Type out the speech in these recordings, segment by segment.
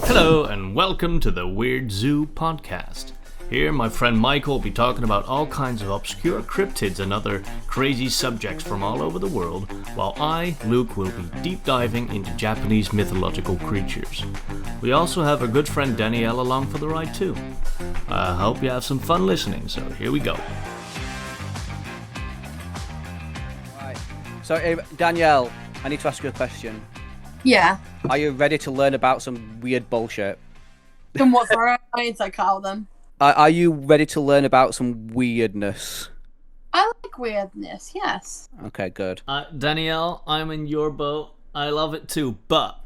Hello and welcome to the Weird Zoo podcast. Here my friend Michael will be talking about all kinds of obscure cryptids and other crazy subjects from all over the world, while I, Luke, will be deep diving into Japanese mythological creatures. We also have our good friend Danielle along for the ride too. I hope you have some fun listening, so here we go. Right. So Danielle, I need to ask you a question. Yeah. Are you ready to learn about some weird bullshit? Then what's our minds I call them? Are you ready to learn about some weirdness? I like weirdness, yes. Okay, good. Danielle, I'm in your boat. I love it too, but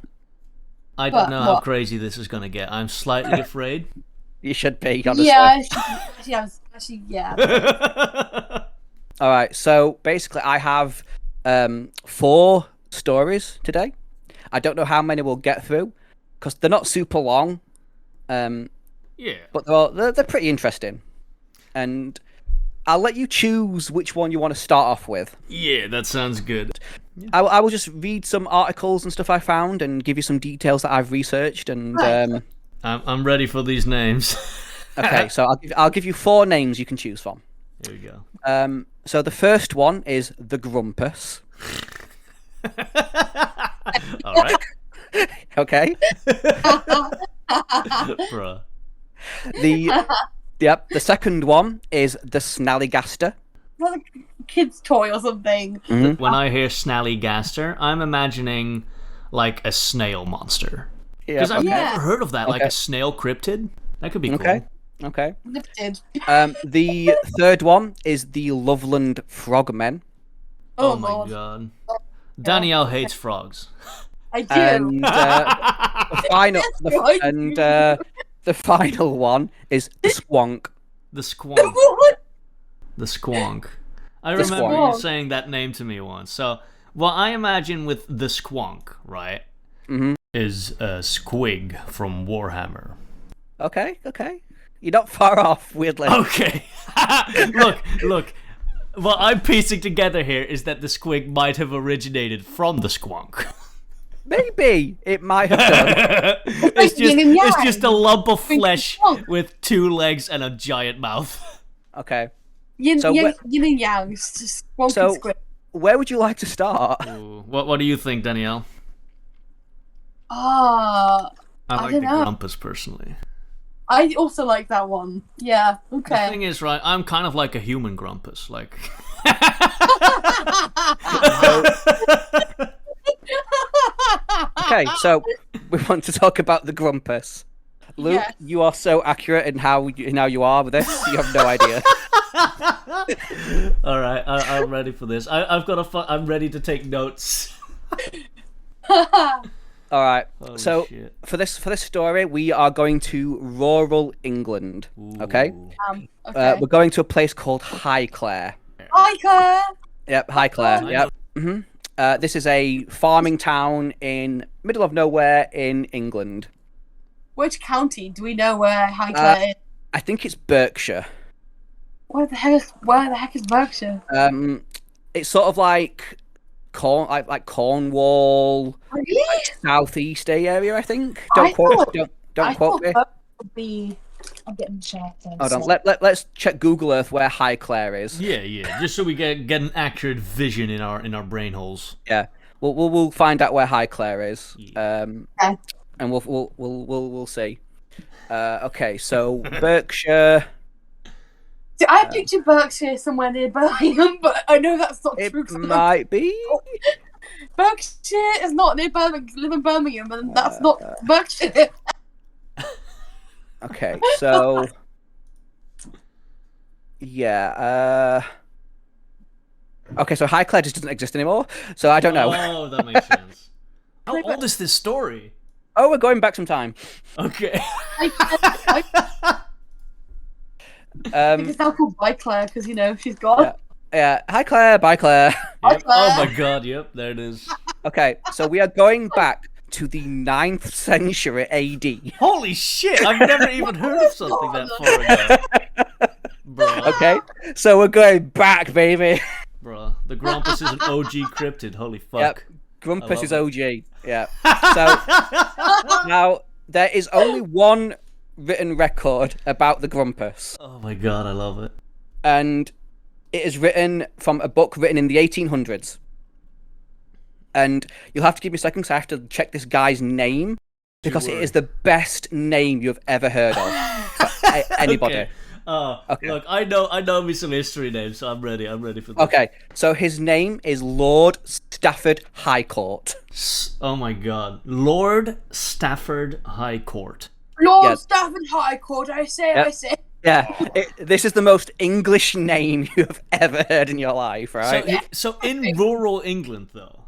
I don't know how crazy this is going to get. I'm slightly afraid. You should be, honestly. Yeah, yeah. All right, so basically I have 4 stories today. I don't know how many we'll get through, because they're not super long. Yeah. But they're pretty interesting. And I'll let you choose which one you want to start off with. Yeah, that sounds good. Yeah. I will just read some articles and stuff I found and give you some details that I've researched. And Right. I'm ready for these names. Okay, so I'll give you 4 names you can choose from. Here we go. So the first one is the Grumpus. All right. Okay. Bruh. The second one is the Snallygaster. Like a kid's toy or something. Mm-hmm. When I hear Snallygaster, I'm imagining like a snail monster. Because I've never heard of that, like a snail cryptid. That could be cool. Okay. Lifted. The third one is the Loveland Frogmen. Oh my Lord. god. Danielle hates frogs. I do. And the final one is the Squonk. The Squonk. The Squonk. I remember Squonk. you saying that name to me once. So, what I imagine with the Squonk, right, is a Squig from Warhammer. Okay. You're not far off, weirdly. Okay. Look. What I'm piecing together here is that the Squig might have originated from the Squonk. Maybe it might have done. It's just a lump of flesh with 2 legs and a giant mouth. Okay. Yin So and yang. It's just wonky squid. Where would you like to start? Ooh, what do you think, Danielle? I I like the don't know. Grumpus personally. I also like that one. Yeah, The okay. thing is, right, I'm kind of like a human Grumpus, like. Okay, so we want to talk about the Grumpus. Luke, Yes. you are so accurate in how you are with this. You have no idea. All right, I'm ready for this. I'm ready to take notes. All right. Holy So shit. for this story, we are going to rural England. Okay. Ooh. Okay. We're going to a place called Highclere. Hi, Claire. Yep, Highclere. I Yep. This is a farming town in middle of nowhere in England. Which county do we know where Highclere is? I think it's Berkshire. Where the heck is Berkshire? It's sort of like Cornwall, Really? southeast area. I think. I Don't thought quote me. Berkshire would be. I'm getting checked. Hold on. Let's check Google Earth where Highclere is. Yeah, just so we get an accurate vision in our brain holes. Yeah. We'll find out where Highclere is. Okay. And we'll see. Okay, so Berkshire. See, I picture Berkshire somewhere near Birmingham, but I know that's not It true. 'cause might be. Berkshire is not near Birmingham. Live in Birmingham, and that's not Berkshire. Okay, so yeah. Okay, so Highclere just doesn't exist anymore. So I don't know. Oh, that makes sense. How old is this story? Oh, we're going back some time. Okay. It's now called by Claire because she's gone. Yeah. Hi Claire. Bye Claire. Yep. Oh my god, yep, there it is. Okay, so we are going back to the 9th century AD. Holy shit, I've never even heard of something that far ago. Bruh. Okay, so we're going back, baby. Bruh, the Grumpus is an OG cryptid, holy fuck. Yep, Grumpus is OG. Yeah. So now there is only one written record about the Grumpus, Oh my god, I love it. and it is written from a book written in the 1800s. And you'll have to give me a second because I have to check this guy's name, because it worry. is the best name you've ever heard of for anybody. Okay. Okay. Look, I know me some history names, so I'm ready for this. Okay, so his name is Lord Stafford High Court. Oh my god. Lord Stafford High Court. Lord Yeah. Stafford High Court, I say, Yep. I say. Yeah, this is the most English name you have ever heard in your life, right? So in rural England, though.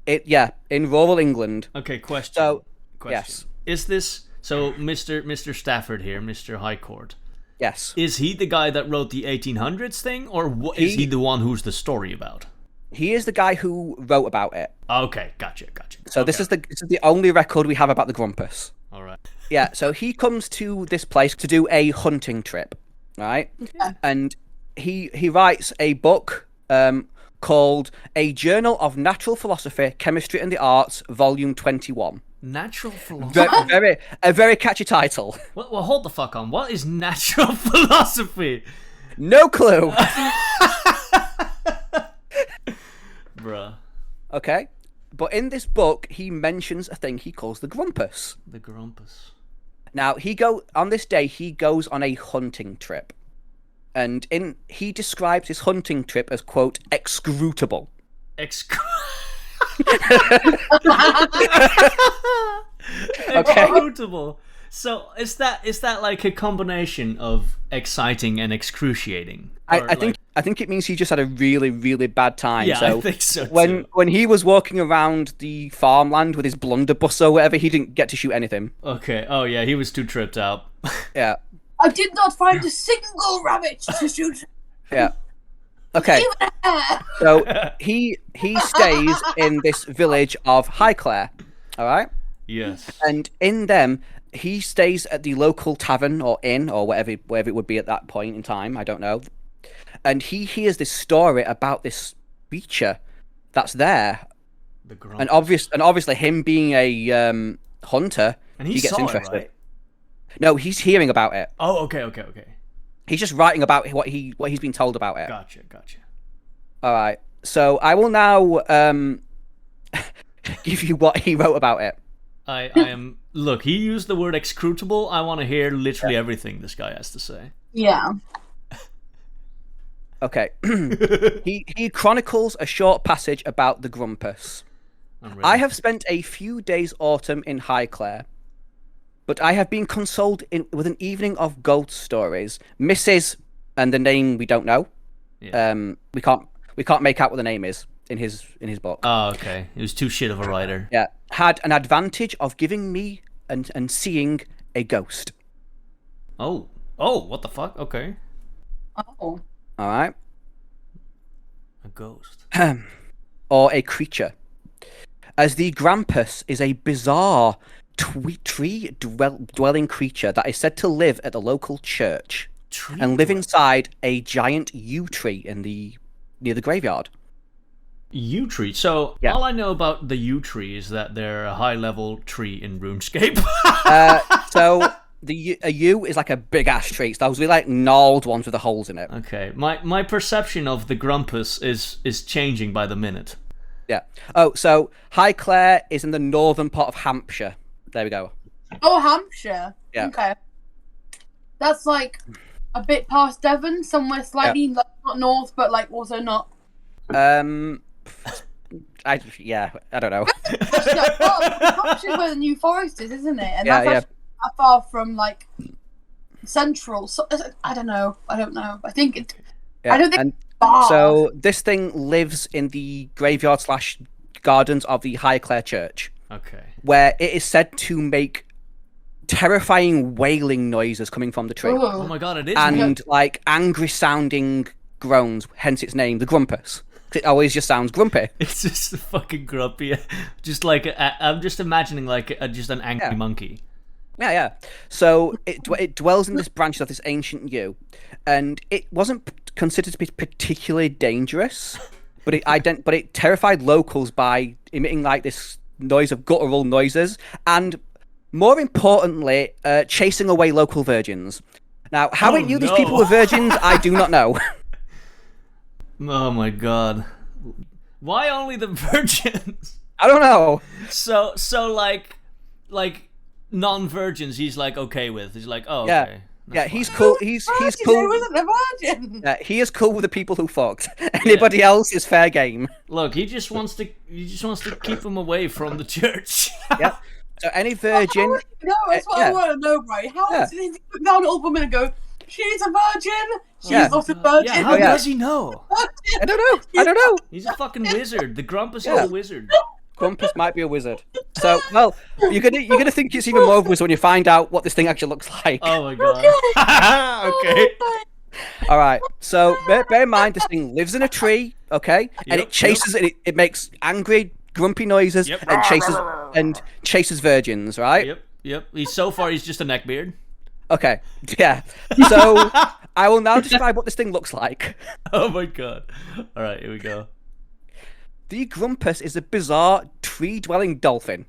In rural England. Okay, question. So, question. yes. Is this so, Mr. Stafford here, Mr. High Court? Yes. Is he the guy that wrote the 1800s thing, or is he the one who's the story about? He is the guy who wrote about it. Okay, gotcha. So this is the only record we have about the Grumpus. All right. Yeah, so he comes to this place to do a hunting trip, right? And he writes a book called A Journal of Natural Philosophy, Chemistry and the Arts, Volume 21. Natural philosophy. A very catchy title. Well, hold the fuck on. What is natural philosophy? No clue. Bruh. Okay, but in this book he mentions a thing he calls the Grumpus. The Grumpus. Now on this day he goes on a hunting trip, and he describes his hunting trip as, quote, "excrutable." Excrutable. So is that like a combination of exciting and excruciating? I think it means he just had a really, really bad time. Yeah, so I think so too. when he was walking around the farmland with his blunderbuss or whatever, he didn't get to shoot anything. Okay. Oh yeah, he was too tripped out. Yeah. I did not find a single rabbit to shoot. Yeah. Okay. Even a hare. So he stays in this village of Highclere. All right. Yes. And in them, he stays at the local tavern or inn or whatever it would be at that point in time. I don't know. And he hears this story about this creature that's there. The Grumpus. And obviously him being a hunter, And he gets saw interested. it, right? No, he's hearing about it. Oh, okay. He's just writing about what he's been told about it. Gotcha. All right. So I will now give you what he wrote about it. I am. Look, he used the word excrutable. I want to hear literally everything this guy has to say. Yeah. Okay. he chronicles a short passage about the Grumpus. I'm ready. I have spent a few days autumn in Highclere, but I have been consoled with an evening of ghost stories. Mrs. and the name we don't know. Yeah. We can't make out what the name is in his book. Oh, okay. He was too shit of a writer. Yeah, had an advantage of giving me and seeing a ghost. Oh, what the fuck? Okay. Oh. All right. A ghost. Or a creature. As the Grampus is a bizarre tree-dwelling creature that is said to live at the local church and live inside a giant yew tree near the graveyard. Yew tree. So Yeah. all I know about the yew tree is that they're a high-level tree in RuneScape. So a yew is like a big-ass tree. It's those really like gnarled ones with the holes in it. Okay. My perception of the Grumpus is changing by the minute. Yeah. Oh, so Highclere is in the northern part of Hampshire. There we go. Oh, Hampshire. Yeah. Okay. That's like a bit past Devon, somewhere slightly like, not north, but like also not. I don't know. Hampshire's where the New Forest is, isn't it? And Yeah, that's actually not far from like central. So I don't know. I think it. Yeah. I don't think. And Far. so this thing lives in the graveyard / gardens of the Highclere Church, Okay. where it is said to make terrifying wailing noises coming from the tree. Ooh. Oh my god, it is. And like angry sounding groans, hence its name, the Grumpus. 'Cause it always just sounds grumpy. It's just a fucking grumpy. Just like I'm just imagining like just an angry monkey. Yeah. So it dwells in this branches of this ancient yew, and it wasn't considered to be particularly dangerous, but it terrified locals by emitting like this noise of guttural noises, and More importantly, chasing away local virgins. Now, how he knew these people were virgins, I do not know. Oh my god. Why only the virgins? I don't know. So like non-virgins he's like okay with. He's like, oh, Yeah. okay. Yeah, he's cool. He's He cool. wasn't a virgin. He is cool with the people who fucked. Anybody else is fair game. Look, he just wants to keep them away from the church. Yep. So any virgin. No, that's what I want to know, right? How does he look down at all women and go, she's a virgin? She's not a virgin. Yeah, how does he know? I don't know. He's a fucking wizard. The Grumpus is a wizard. Grumpus might be a wizard. So, well, you're gonna think it's even more of a wizard when you find out what this thing actually looks like. Oh my god. Okay. All right. So bear in mind this thing lives in a tree, okay, and it chases it makes angry, grumpy noises and chases virgins, right? Yep. He's just a neckbeard. Okay. Yeah. So I will now describe what this thing looks like. Oh my god. All right, here we go. The Grumpus is a bizarre tree-dwelling dolphin.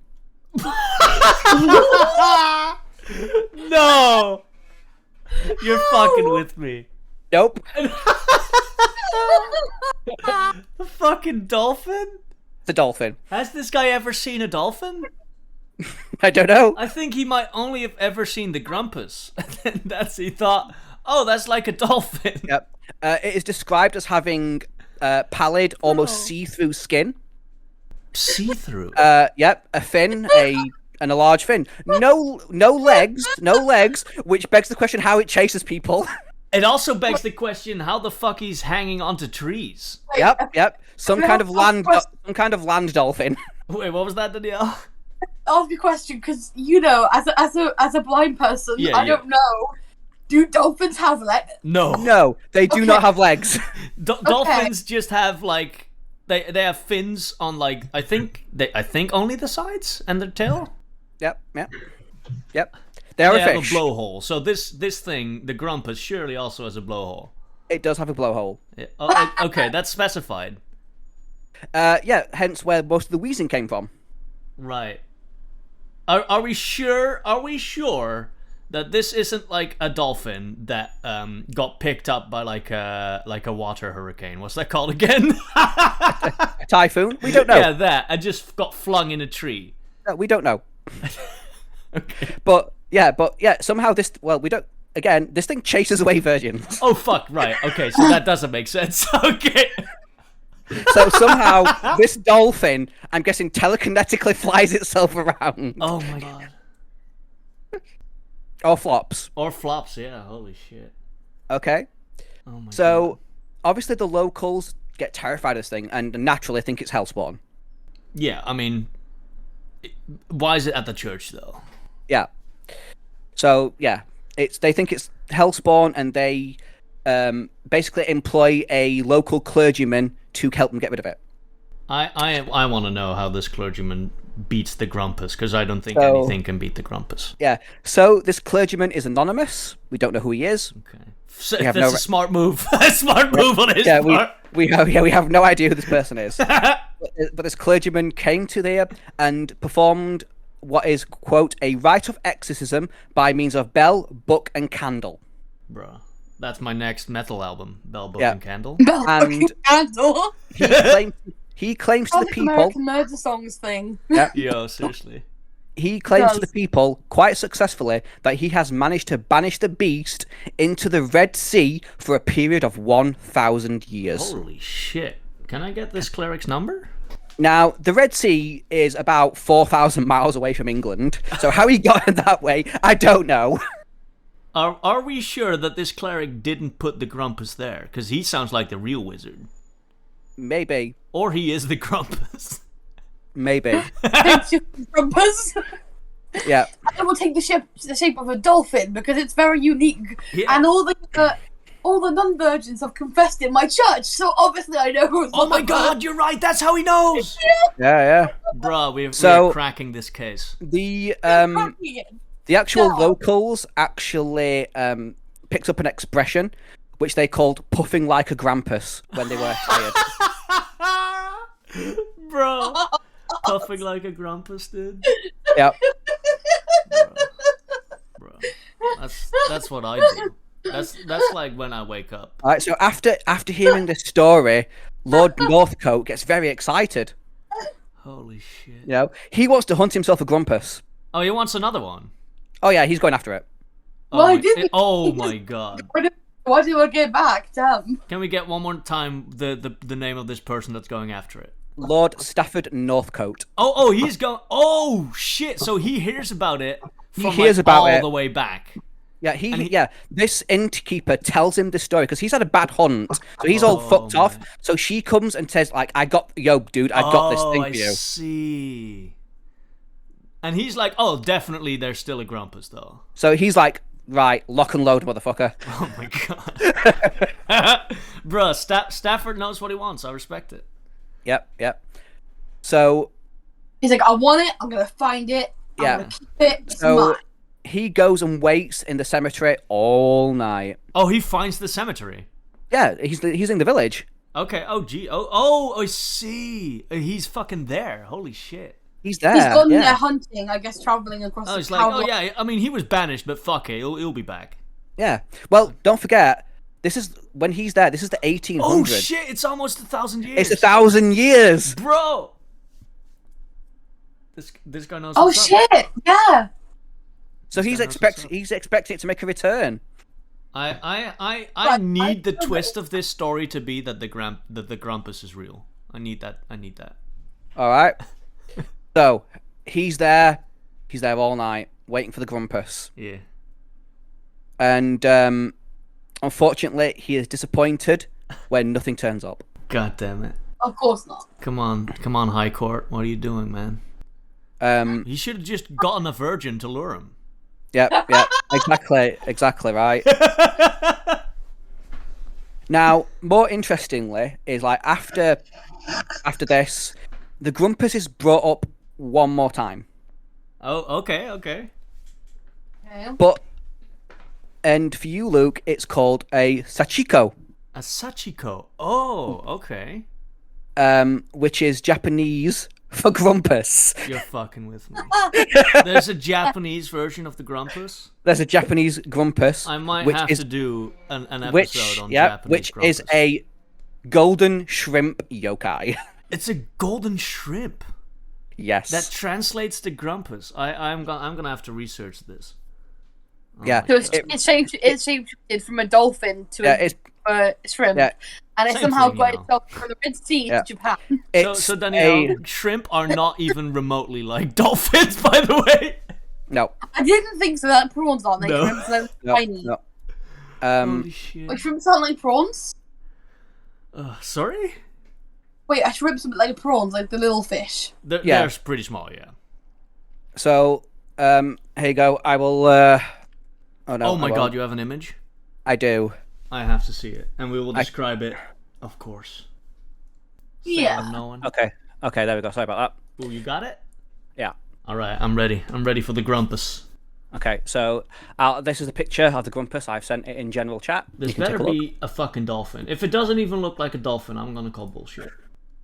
No! You're fucking with me. Nope. The fucking dolphin? It's a dolphin. Has this guy ever seen a dolphin? I don't know. I think he might only have ever seen the Grumpus. And he thought, oh, that's like a dolphin. Yep. It is described as having pallid, almost see-through skin. See-through? Yep. A fin, and a large fin. No legs, which begs the question how it chases people. It also begs the question how the fuck he's hanging onto trees. Yep. Some kind of land dolphin. Wait, what was that, Danielle? Ask a question, because as a blind person, I don't know. Do dolphins have legs? No, they do not have legs. Dolphins just have like they have fins on like I think only the sides and their tail. Yep. They are a have fish. A blowhole. So this thing, the Grumpus, surely also has a blowhole. It does have a blowhole. Yeah. Oh, okay, that's specified. Yeah, hence where most of the wheezing came from. Right. Are we sure? Are we sure that this isn't like a dolphin that got picked up by like a water hurricane? What's that called again? A typhoon? We don't know. Yeah, that. I just got flung in a tree. No, we don't know. Okay. But somehow this. Well, we don't. Again, this thing chases away virgins. Oh fuck! Right. Okay. So that doesn't make sense. Okay. So somehow this dolphin, I'm guessing, telekinetically flies itself around. Oh my god. Or flops. Or flops. Yeah. Holy shit. Okay. Oh my so, god. Obviously the locals get terrified of this thing and naturally think it's hellspawn. Yeah. I mean, why is it at the church though? Yeah. So yeah, they think it's hellspawn, and they basically employ a local clergyman to help them get rid of it. I want to know how this clergyman beats the Grumpus, because I don't think anything can beat the Grumpus. Yeah. So this clergyman is anonymous. We don't know who he is. Okay. So that's a smart move. A smart move on his part. We have no idea who this person is. but this clergyman came to there and performed what is, quote, a rite of exorcism by means of bell, book, and candle. Bro, that's my next metal album, Bell, Book, and Candle. Bell, Book, and Candle. He claims to the people. American Murder Songs thing. Yeah. Yo, seriously. He claims to the people quite successfully that he has managed to banish the beast into the Red Sea for a period of 1,000 years. Holy shit. Can I get this cleric's number? Now, the Red Sea is about 4,000 miles away from England, so how he got it that way, I don't know. Are we sure that this cleric didn't put the Grumpus there? Because he sounds like the real wizard. Maybe. Or he is the Grumpus. Maybe. It's just Grumpus. Yeah. And it will take the shape of a dolphin because it's very unique. Yeah. And all the non-virgins have confessed in my church, so obviously I know who's Oh my god, you're right, that's how he knows! Yeah. Bruh, we're cracking this case. The actual locals actually picked up an expression which they called puffing like a Grumpus when they were tired. Bro, puffing like a Grumpus, dude. Yep. That's what I do. That's like when I wake up. All right, so after hearing this story, Lord Northcote gets very excited. Holy shit. You know, he wants to hunt himself a Grumpus. Oh, he wants another one. Oh yeah, he's going after it. Oh my god. Why do I get back? Damn. Can we get one more time the name of this person that's going after it? Lord Stafford Northcote. Oh, he's going. Oh shit! So he hears about it. From, He hears about all it the way back. Yeah, this innkeeper tells him the story because he's had a bad hunt, so he's all fucked off. So she comes and says, like, dude, I got this thing for you. I see. And he's like, oh, definitely there's still a Grumpus, though. So he's like, right, lock and load, motherfucker. Oh my god. Bruh, Stafford knows what he wants. I respect it. Yep. So he's like, I want it, I'm gonna find it, I'm gonna keep it, it's mine. He goes and waits in the cemetery all night. Oh, he finds the cemetery. Yeah, he's in the village. Okay. Oh, gee. Oh, I see. He's fucking there. Holy shit. He's there. He's gone there hunting, I guess, traveling across. Oh, he's like, oh yeah. I mean, he was banished, but fuck it, he'll be back. Yeah. Well, don't forget, this is when he's there. This is the 1800s. Oh shit! It's almost 1,000 years. It's 1,000 years, bro. This guy knows. Oh shit! Up. Yeah. So he's expecting it to make a return. I need the twist of this story to be that the Grumpus is real. I need that. All right. So he's there all night waiting for the Grumpus. Yeah. And unfortunately, he is disappointed when nothing turns up. God damn it! Of course not. Come on, High Court. What are you doing, man? He should have just gotten a virgin to lure him. Yeah, exactly right. Now, more interestingly, is like after this, the Grumpus is brought up one more time. Oh, okay. But, and for you, Luke, it's called a Sachiko. A Sachiko. Oh, okay. Which is Japanese for Grumpus. You're fucking with me. There's a Japanese version of the Grumpus. There's a Japanese Grumpus. I might have to do an episode on Japanese which Grumpus. is a golden shrimp yokai. It's a golden shrimp. Yes. That translates to Grumpus. I'm gonna have to research this. So it's shapeshifted from a dolphin to a shrimp, and it somehow got itself from the Red Sea to Japan. So Danielle, shrimp are not even remotely like dolphins, by the way. No. I didn't think so. That prawns aren't they? No. Shrimps are tiny. No. Holy shit. Like shrimps aren't like prawns. Sorry? Wait, are shrimps a bit like prawns, like the little fish? They're pretty small, yeah. So, here you go. I will. Oh my god, you have an image? I do. I have to see it, and we will describe it, of course. Yeah. No one. Okay, there we go. Sorry about that. Oh, you got it? Yeah. All right, I'm ready. I'm ready for the Grumpus. Okay, so this is a picture of the Grumpus. I've sent it in general chat. This better be a fucking dolphin. If it doesn't even look like a dolphin, I'm gonna call bullshit.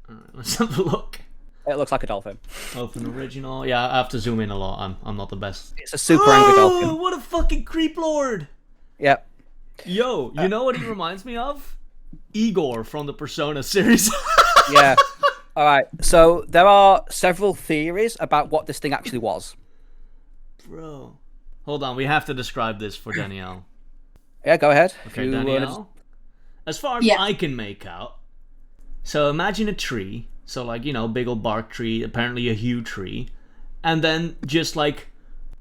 All right, let's have a look. It looks like a dolphin. Open original. Yeah, I have to zoom in a lot. I'm not the best. It's a super angry dolphin. What a fucking creep lord! Yep. Yo, you know what he reminds me of? Igor from the Persona series. Yeah. All right. So there are several theories about what this thing actually was. Bro. Hold on, we have to describe this for Danielle. Yeah, go ahead. Okay, Danielle. As far as I can make out, so imagine a tree. So, like, big old bark tree, apparently a huge tree. And then just, like,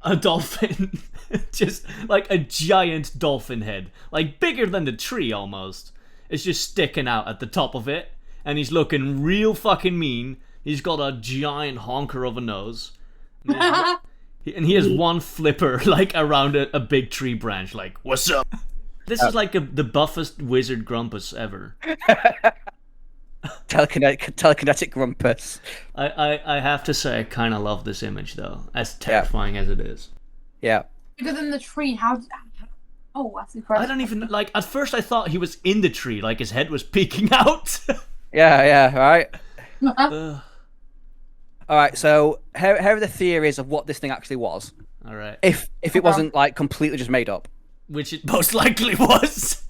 a dolphin. Just, like, a giant dolphin head. Like, bigger than the tree, almost. It's just sticking out at the top of it. And he's looking real fucking mean. He's got a giant honker of a nose. And he has one flipper, like, around a big tree branch. Like, what's up? This is, like, the buffest wizard Grumpus ever. Telekinetic Grumpus. I have to say, I kind of love this image, though, as terrifying as it is. Yeah. Bigger than the tree. Oh, that's incredible. I don't even like. At first, I thought he was in the tree, like his head was peeking out. Yeah. Right. All right. So here are the theories of what this thing actually was. All right. If it wasn't like completely just made up. Which it most likely was.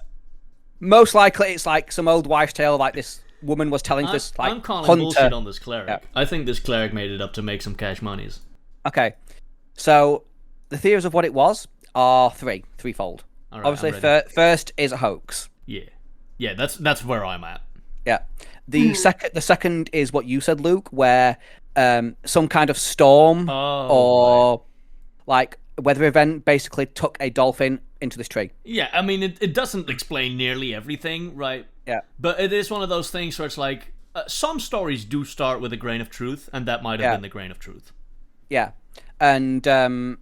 Most likely, it's like some old wives' tale. Like this woman was telling this like I'm calling hunter. bullshit on this cleric. Yeah. I think this cleric made it up to make some cash monies. Okay, so the theories of what it was are threefold. All right, Obviously, first is a hoax. Yeah. That's where I'm at. Yeah. The second is what you said, Luke, where some kind of storm or like weather event basically took a dolphin into this tree. Yeah, I mean, it doesn't explain nearly everything, right? Yeah. But it is one of those things where it's like, some stories do start with a grain of truth, and that might have been the grain of truth. Yeah. And, so,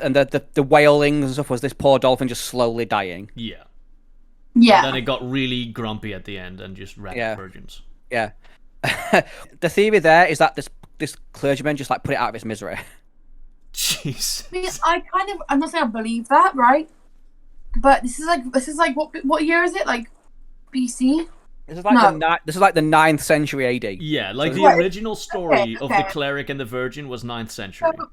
and the wailing and stuff was this poor dolphin just slowly dying. Yeah. Yeah. And then it got really grumpy at the end and just ran virgins. Yeah. The theory there is that this clergyman just like put it out of its misery. Jeez. I mean, I'm not saying I believe that, right? But this is like what year is it? Like BC? This is like the 9th century AD. Yeah, like the original story of the cleric and the virgin was 9th century. So,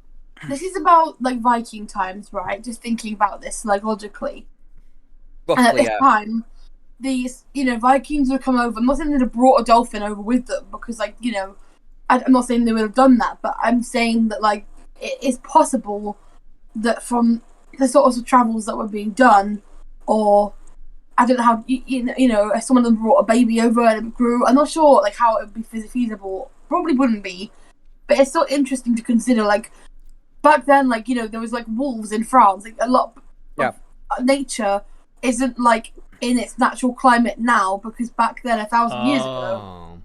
this is about like Viking times, right? Just thinking about this like logically. Roughly, and at this time, these Vikings would come over. I'm not saying they'd have brought a dolphin over with them because I'm not saying they would have done that, but I'm saying that like it is possible that from the sorts of travels that were being done, or I don't know how if some of them brought a baby over and it grew. I'm not sure like how it would be feasible. Probably wouldn't be, but it's still interesting to consider. Like back then, like there was like wolves in France. Like a lot of nature isn't like in its natural climate now because back then 1,000 years ago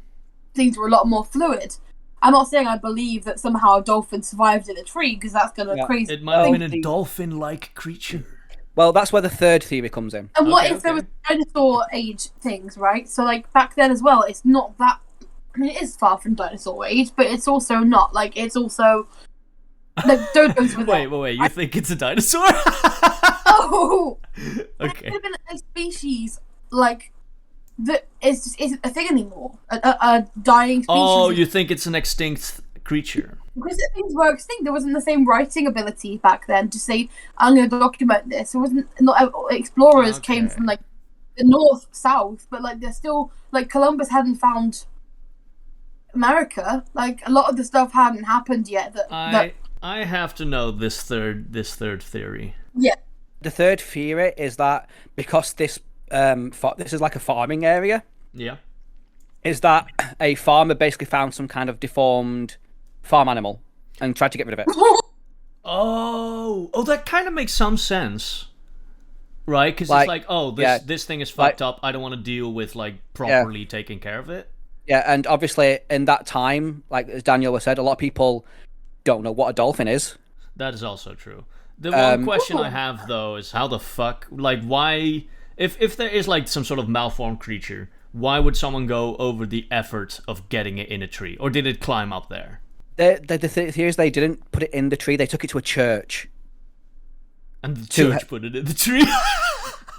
things were a lot more fluid. I'm not saying I believe that somehow a dolphin survived in a tree because that's gonna crazy. It might have been a dolphin-like creature. Well, that's where the third theory comes in. And what if there was dinosaur age things, right? So like back then as well, it's not that. I mean, it is far from dinosaur age, but it's also not like it's also like dodos with Wait! You think it's a dinosaur? Oh, okay. It could have been a species like that isn't a thing anymore. A dying species. Oh, you think it's an extinct creature? Because things were extinct. There wasn't the same writing ability back then to say, I'm going to document this. It wasn't, not explorers came from like the north, south, but like they're still, like Columbus hadn't found America. Like a lot of the stuff hadn't happened yet. I have to know this third theory. Yeah. The third theory is that because this is like a farming area. Yeah. Is that a farmer basically found some kind of deformed farm animal and tried to get rid of it? Oh, that kind of makes some sense, right? Because it's like, this thing is fucked up. I don't want to deal with like properly taking care of it. Yeah, and obviously in that time, like as Daniel said, a lot of people don't know what a dolphin is. That is also true. The one question I have though is how the fuck, like, why, if there is like some sort of malformed creature, why would someone go over the effort of getting it in a tree, or did it climb up there? The theory is they didn't put it in the tree; they took it to a church. And the church put it in the tree.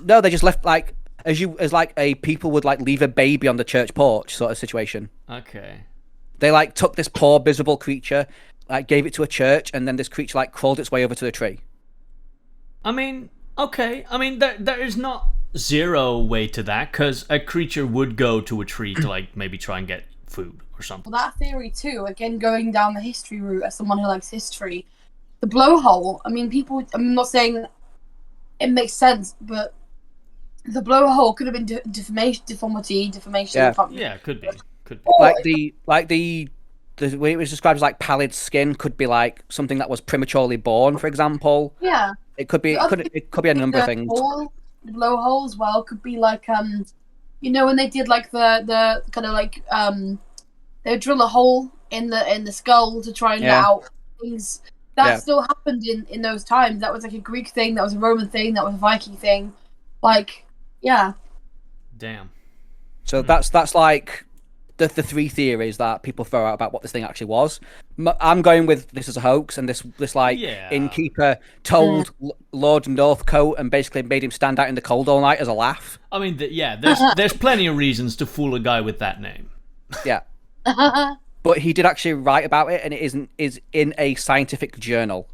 No, they just left like as like a people would like leave a baby on the church porch sort of situation. Okay. They like took this poor visible creature, like gave it to a church, and then this creature like crawled its way over to the tree. I mean, okay. I mean, there is not zero way to that, because a creature would go to a tree to like maybe try and get food or something. Well, that theory too, again going down the history route as someone who likes history, the blowhole, I mean, people, I'm not saying it makes sense, but the blowhole could have been deformation. Yeah, could be. Like the way it was described as like pallid skin could be like something that was prematurely born, for example. Yeah. It could be a number of things. The blowhole as well could be like when they did like the kind of like they would drill a hole in the skull to try and let out things. That still happened in those times. That was like a Greek thing, that was a Roman thing, that was a Viking thing. Like, yeah. Damn. So that's like the three theories that people throw out about what this thing actually was. I'm going with this is a hoax, and this innkeeper told Lord Northcote and basically made him stand out in the cold all night as a laugh. I mean, there's plenty of reasons to fool a guy with that name. Yeah. But he did actually write about it, and it is in a scientific journal.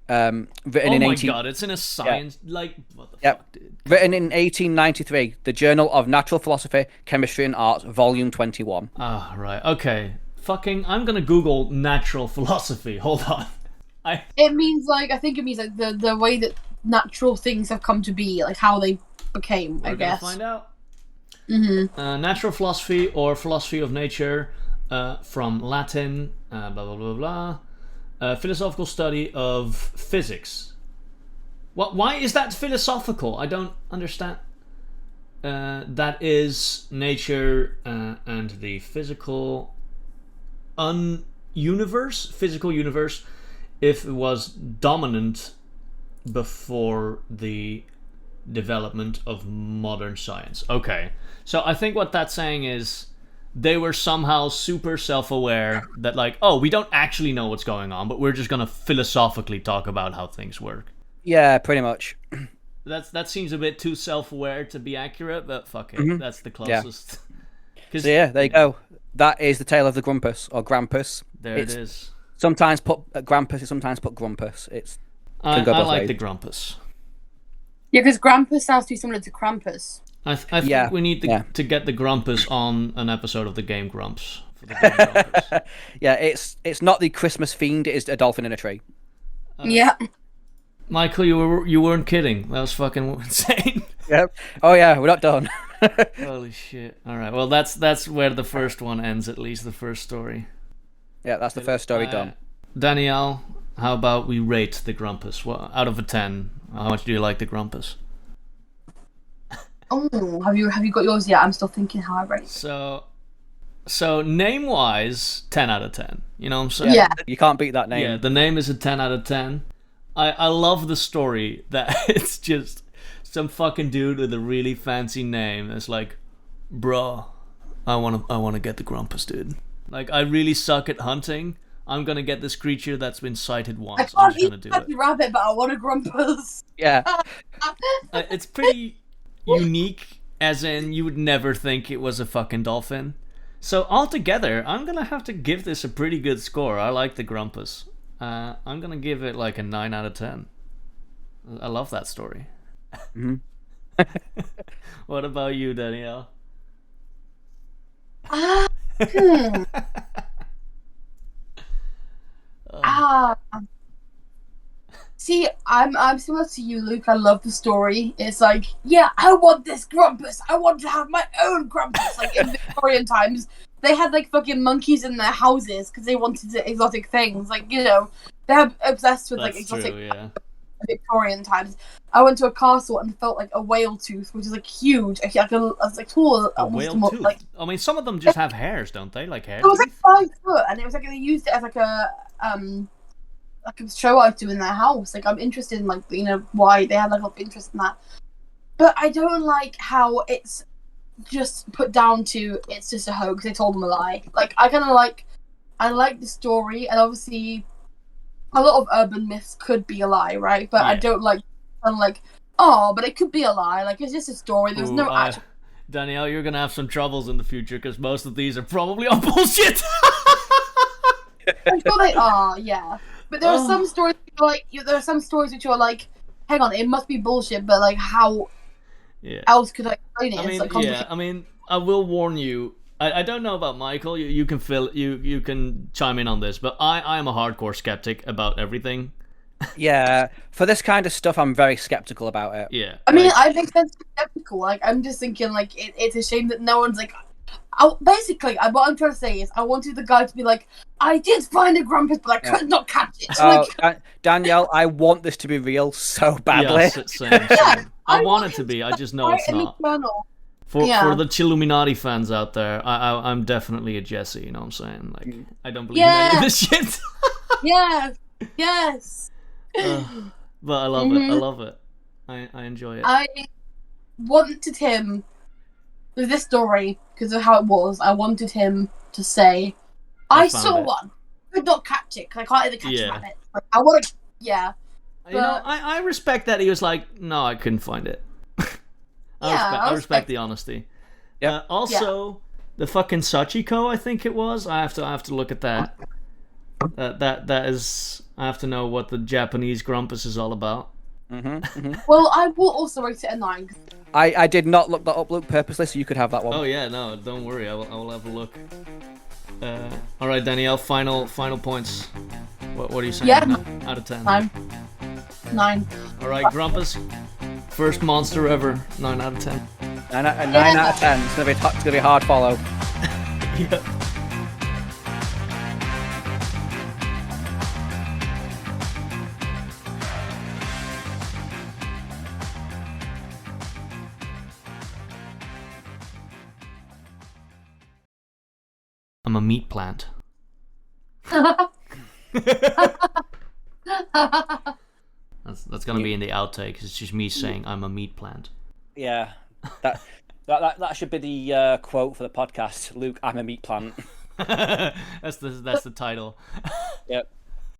written Oh in my 18... god, it's in a science... Like, what the Yep. fuck, dude? Written in 1893, the Journal of Natural Philosophy, Chemistry and Arts, Volume 21. Ah, right. Okay. Fucking... I'm gonna Google natural philosophy. Hold on. It means like I think it means like the way that natural things have come to be, like how they became. We're I guess. gonna find out. Mm-hmm. Natural philosophy or philosophy of nature, from Latin, blah blah blah blah. Philosophical study of physics. What? Why is that philosophical? I don't understand. That is nature and the physical physical universe, if it was dominant before the development of modern science. Okay, so I think what that's saying is they were somehow super self-aware that, like, oh, we don't actually know what's going on, but we're just gonna philosophically talk about how things work. Yeah, pretty much. That seems a bit too self-aware to be accurate, but fuck it, that's the closest. So yeah, there you go. That is the tale of the Grumpus, or Grampus. There it is. Sometimes put Grampus, sometimes put Grumpus. I go both like ways. the Grumpus. Yeah, because Grumpus sounds too similar to Krampus. I think Yeah, we need yeah. to get the Grumpus on an episode of the game Grumps. For the game Grumpus. Yeah, it's not the Christmas fiend. It is a dolphin in a tree. Yeah. Michael, you weren't kidding. That was fucking insane. Yep. Oh yeah, we're not done. Holy shit! All right, well that's where the first one ends. At least the first story. Yeah, that's the first story done. Danielle, how about we rate the Grumpus? Well, out of a 10, how much do you like the Grumpus? Oh, have you got yours yet? I'm still thinking how I rate it. So name wise, 10 out of 10. You know what I'm saying? Yeah. You can't beat that name. Yeah, the name is a 10 out of 10. I love the story that it's just some fucking dude with a really fancy name that's like, bruh, I wanna get the Grumpus, dude. Like, I really suck at hunting. I'm gonna get this creature that's been sighted I once. I'm can't just eat gonna do a it. rabbit, but I want a Grumpus. Yeah. It's pretty unique, as in you would never think it was a fucking dolphin. So altogether, I'm gonna have to give this a pretty good score. I like the Grumpus. I'm gonna give it like a 9 out of 10. I love that story. Mm-hmm. What about you, Danielle? Hmm. See, I'm similar to you, Luke. I love the story. It's like, yeah, I want this Grumpus. I want to have my own Grumpus. Like in Victorian times, they had like fucking monkeys in their houses because they wanted exotic things. Like, you know, they're obsessed with like That's exotic true, yeah. Victorian times. I went to a castle and felt like a whale tooth, which is like huge. Like tall. A whale tooth. Like, I mean, some of them just have hairs, don't they? Like hair it was like teeth? 5 foot, and it was like they used it as like a show item in their house. Like, I'm interested in, like, you know, why they had like a lot of interest in that. But I don't like how it's just put down to it's just a hoax. They told them a lie. Like, I like the story, and obviously a lot of urban myths could be a lie, right? But I Yeah. don't like, I'm like, oh, but it could be a lie. Like, it's just a story. There's no actual. Danielle, you're gonna have some troubles in the future because most of these are probably all bullshit. I'm sure they are, yeah. But there are some stories there are some stories which are like, hang on, it must be bullshit, but like, how else could I explain it? I It's mean, like complicated. yeah. I mean, I will warn you. I don't know about Michael. You can you can chime in on this, but I am a hardcore skeptic about everything. Yeah. For this kind of stuff, I'm very skeptical about it. Yeah. I mean, like- I make sense skeptical. Like, I'm just thinking, like, it's a shame that no one's like. Basically, what I'm trying to say is, I wanted the guy to be like, I did find a Grumpus, but I could not catch it. So, like, Danielle, I want this to be real so badly. yeah, same. I want it to be. I just know it's not. For the Chilluminati fans out there, I'm definitely a Jesse. You know what I'm saying? Like, I don't believe in any of this shit. yes. But I love it. I love it. I enjoy it. I wanted him, with this story, because of how it was, I wanted him to say, I found saw it. one, could not catch it, because I can't even catch Yeah. a rabbit. Like, I want to, yeah. You know, I respect that he was like, no, I couldn't find it. I respect the honesty. Yep. Also, the fucking Sachiko, I think it was. I have to look at that. That is. I have to know what the Japanese Grumpus is all about. Well, I will also rate it a 9. I did not look that up, Luke, purposely, so you could have that one. Oh yeah, no, don't worry. I will have a look. All right, Danielle. Final points. What are you saying? Yeah. Out of 10. 9. All right, Grumpus. First monster ever. 9 out of 10. 9 out of 10. It's gonna be a hard follow. Yeah. I'm a meat plant. That's gonna be in the outtake. It's just me saying I'm a meat plant. Yeah, that should be the quote for the podcast. Luke, I'm a meat plant. That's the title. Yep.